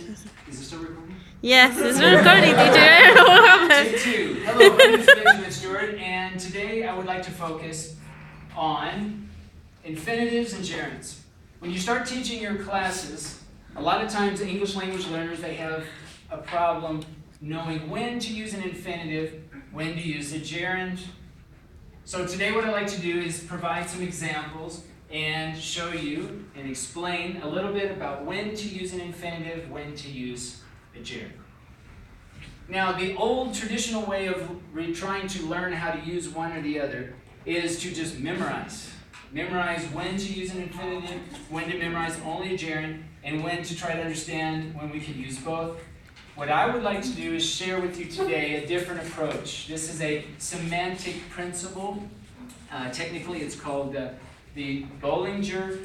Is it still recording? Yes, it's recording, teacher. Take two. Hello, my name is Benjamin Stewart, and today I would like to focus on infinitives and gerunds. When you start teaching your classes, a lot of times English language learners, they have a problem knowing when to use an infinitive, when to use a gerund. So today what I'd like to do is provide some examples and show you and explain a little bit about when to use an infinitive, when to use a gerund. Now, the old traditional way of trying to learn how to use one or the other is to just memorize. Memorize when to use an infinitive, when to memorize only a gerund, and when to try to understand when we can use both. What I would like to do is share with you today a different approach. This is a semantic principle. Technically, it's called the Bolinger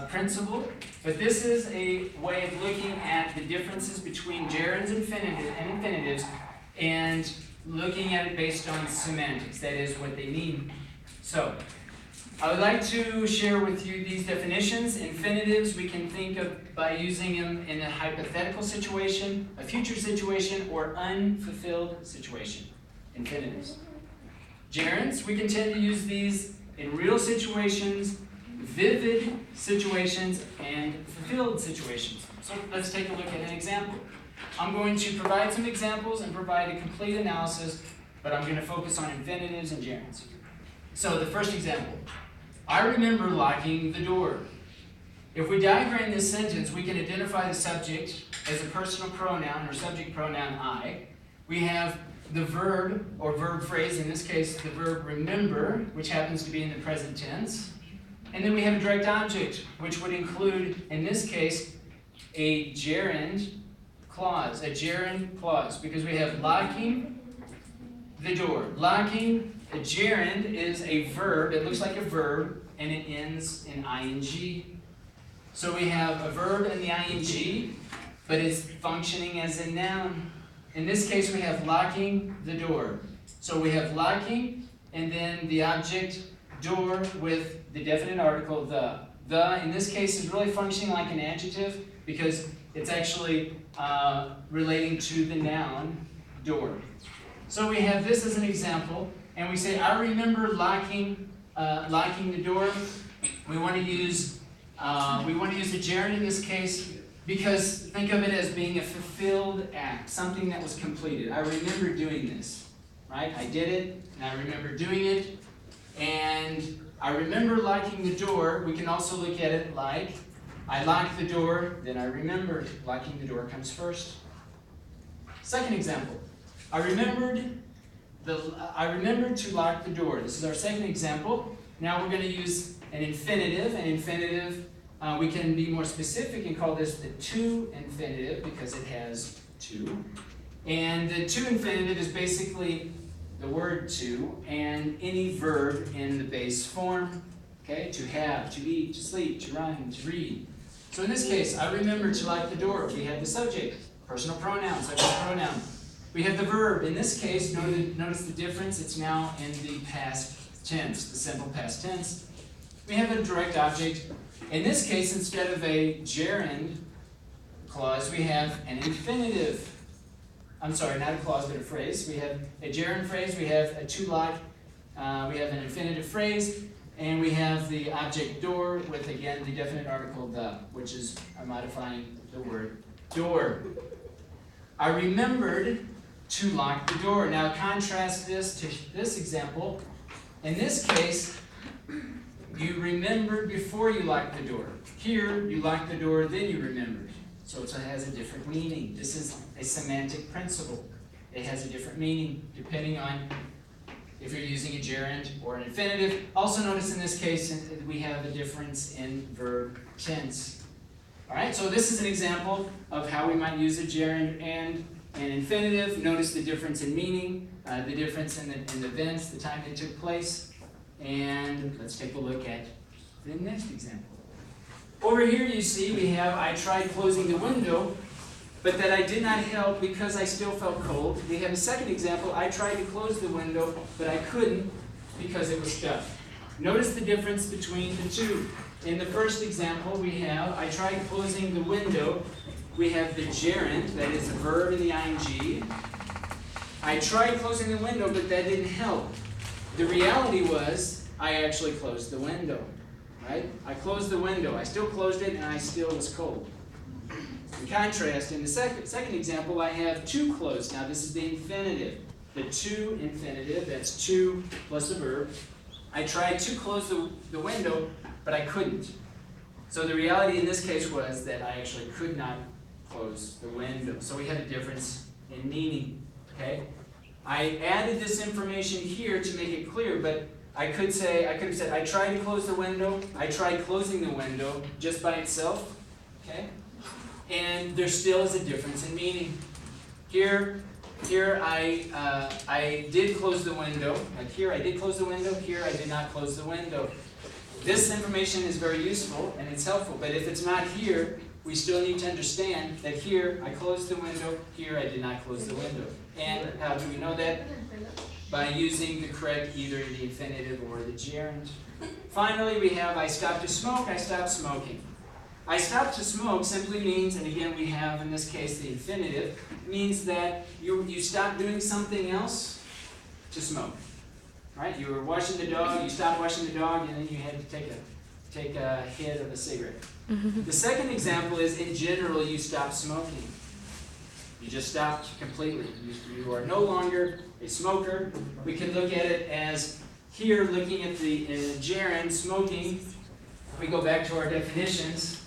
principle, but this is a way of looking at the differences between gerunds and infinitives and looking at it based on semantics, that is what they mean. So, I would like to share with you these definitions. Infinitives we can think of by using them in a hypothetical situation, a future situation, or unfulfilled situation. Infinitives. Gerunds, we can tend to use these in real situations, vivid situations, and fulfilled situations. So let's take a look at an example. I'm going to provide some examples and provide a complete analysis, but I'm going to focus on infinitives and gerunds. So the first example, I remember locking the door. If we diagram this sentence, we can identify the subject as a personal pronoun or subject pronoun I. We have the verb or verb phrase, in this case the verb remember, which happens to be in the present tense. And then we have a direct object, which would include, in this case, a gerund clause, because we have locking the door. Locking, a gerund is a verb, it looks like a verb, and it ends in ing. So we have a verb in the ing, but it's functioning as a noun. In this case, we have locking the door. So we have locking, and then the object door with the definite article, the. The, in this case, is really functioning like an adjective because it's actually relating to the noun door. So we have this as an example, and we say, I remember locking the door. We want to use a gerund in this case because think of it as being a fulfilled act, something that was completed. I remember doing this, right? I did it, and I remember doing it, and I remember locking the door. We can also look at it like, I locked the door, then I remember. Locking the door comes first. Second example, I remembered to lock the door. This is our second example. Now we're going to use an infinitive. An infinitive, we can be more specific and call this the to infinitive because it has to. And the to infinitive is basically the word to and any verb in the base form. Okay, to have, to eat, to sleep, to run, to read. So in this case, I remember to lock the door. We have the subject, personal pronoun, subject pronoun. We have the verb. In this case, notice the difference. It's now in the past tense, the simple past tense. We have a direct object. In this case, instead of a gerund clause, we have an infinitive. I'm sorry, not a clause, but a phrase. We have a gerund phrase. We have a to lock. We have an infinitive phrase. And we have the object door with, again, the definite article the, which is modifying the word door. I remembered to lock the door. Now contrast this to this example. In this case, you remembered before you locked the door. Here, you locked the door, then you remembered. So it has a different meaning. This is a semantic principle. It has a different meaning depending on if you're using a gerund or an infinitive. Also notice in this case we have a difference in verb tense. All right, so this is an example of how we might use a gerund and an infinitive. Notice the difference in meaning, the difference in the events, the time they took place. And let's take a look at the next example. Over here you see we have, I tried closing the window, but that I did not help because I still felt cold. We have a second example, I tried to close the window, but I couldn't because it was stuck. Notice the difference between the two. In the first example we have, I tried closing the window, we have the gerund, that is the verb in the ing. I tried closing the window, but that didn't help. The reality was, I actually closed the window, right? I closed the window. I still closed it, and I still was cold. In contrast, in the second example, I have to close. Now, this is the infinitive. The to infinitive, that's to plus the verb. I tried to close the window, but I couldn't. So the reality in this case was that I actually could not close the window. So we had a difference in meaning, okay? I added this information here to make it clear, but I could have said, I tried to close the window, I tried closing the window just by itself, okay? And there still is a difference in meaning. Here I did close the window. Like here I did close the window, here I did not close the window. This information is very useful and it's helpful, but if it's not here, we still need to understand that here I closed the window, here I did not close the window. And how do we know that? By using the correct either the infinitive or the gerund. Finally, we have I stopped to smoke, I stopped smoking. I stopped to smoke simply means, and again we have in this case the infinitive, means that you stopped doing something else to smoke. Right? You were washing the dog, you stopped washing the dog, and then you had to take a hit of a cigarette. The second example is in general you stopped smoking. You just stopped completely. You are no longer a smoker. We can look at it as here looking at the gerund, smoking. If we go back to our definitions,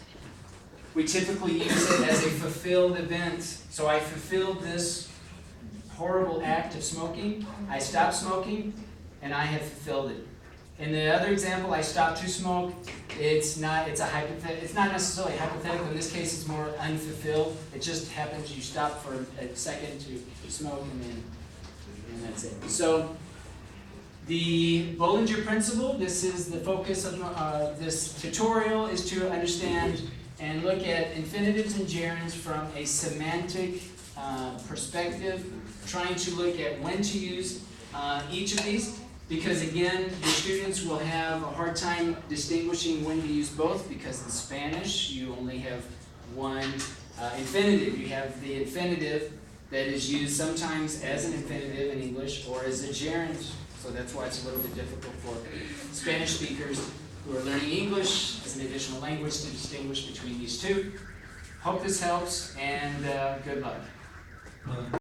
we typically use it as a fulfilled event. So I fulfilled this horrible act of smoking. I stopped smoking, and I have fulfilled it. In the other example, I stopped to smoke. It's not necessarily hypothetical. In this case, it's more unfulfilled. It just happens you stop for a second to smoke, and that's it. So the Bolinger principle, this is the focus of this tutorial, is to understand and look at infinitives and gerunds from a semantic perspective, trying to look at when to use each of these, because again, the students will have a hard time distinguishing when to use both, because in Spanish you only have one infinitive. You have the infinitive that is used sometimes as an infinitive in English or as a gerund. So that's why it's a little bit difficult for Spanish speakers who are learning English as an additional language to distinguish between these two. Hope this helps, and good luck.